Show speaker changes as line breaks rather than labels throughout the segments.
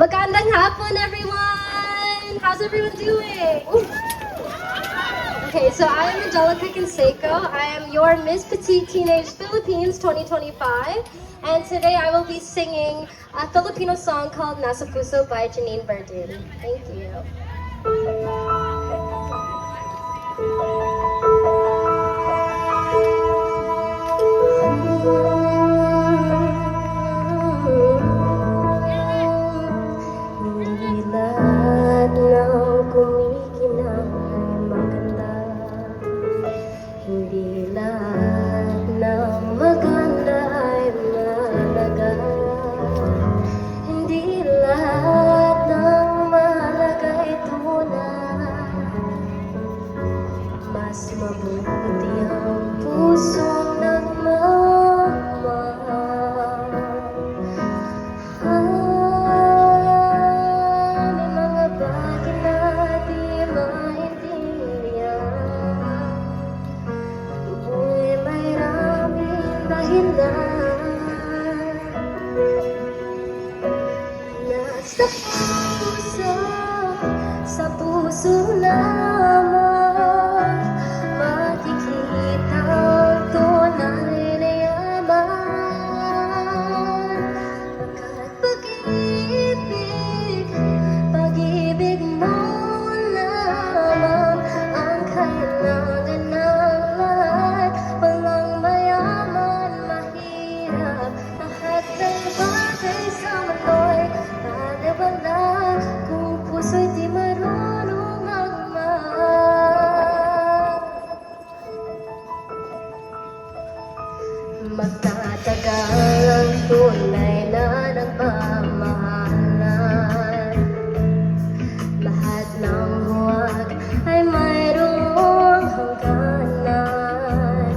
Magandang hapon, everyone! How's everyone doing? Okay, so I am Angelica Canseco. I am your Miss Petite Teenage Philippines 2025. And today I will be singing a Filipino song called Nasa Puso by Janine Verdun. Thank you. Hindi lahat ng kumikinang ay maganda. Hindi lahat ng maganda ay mahalaga. Hindi lahat ng mahalaga ay tunay. Mas mabuti ang pusong nagmamahal. May mga bagay na di maintindihan. Buhay may raming dahilan. Sa puso lamang makikita ang tunay na yaman. Pagkat pag-ibig mo lamang ang kailangan ng lahat. Walang mayaman, mahirap, lahat ng bagay sa mulo'y baliwala kung puso'y di marunong magmahal. Magtatagal ang tunay na nagmamahalan. Lahat ng huwag ay mayroong hangganan.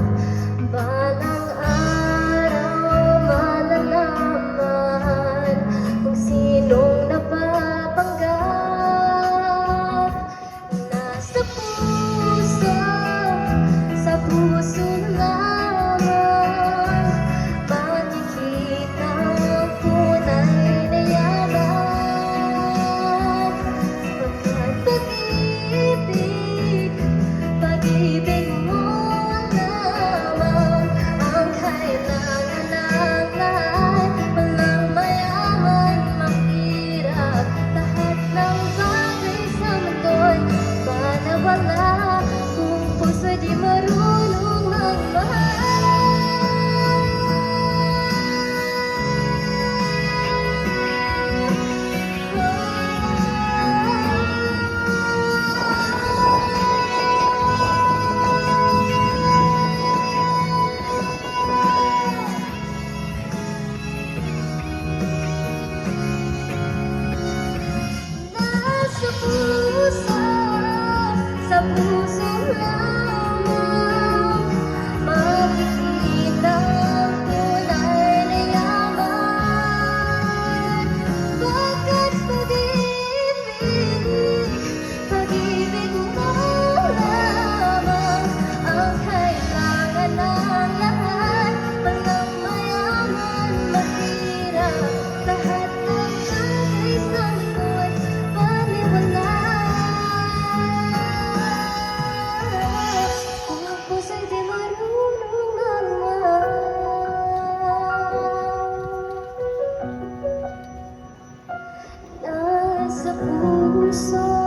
Balang araw malalaman kung sinong napapanggap. Nasa puso, sa puso lamang makikita ang tunay na yaman. Pagkat pag-ibig mo lamang ang kailangan ng lahat. Walang mayaman, mahirap, lahat ng bagay sa mundo'y baliwala kung puso'y di marunong magmahal. Nasa puso, sa puso lamang makikita ang tunay na yaman. Pagkat pag-ibig mo lamang ang kailangan ng lahat. Walang mayaman, mahirap, lahat ng bagay sa mundo'y baliwala kung ang puso'y di marunong magmahal. Nasa puso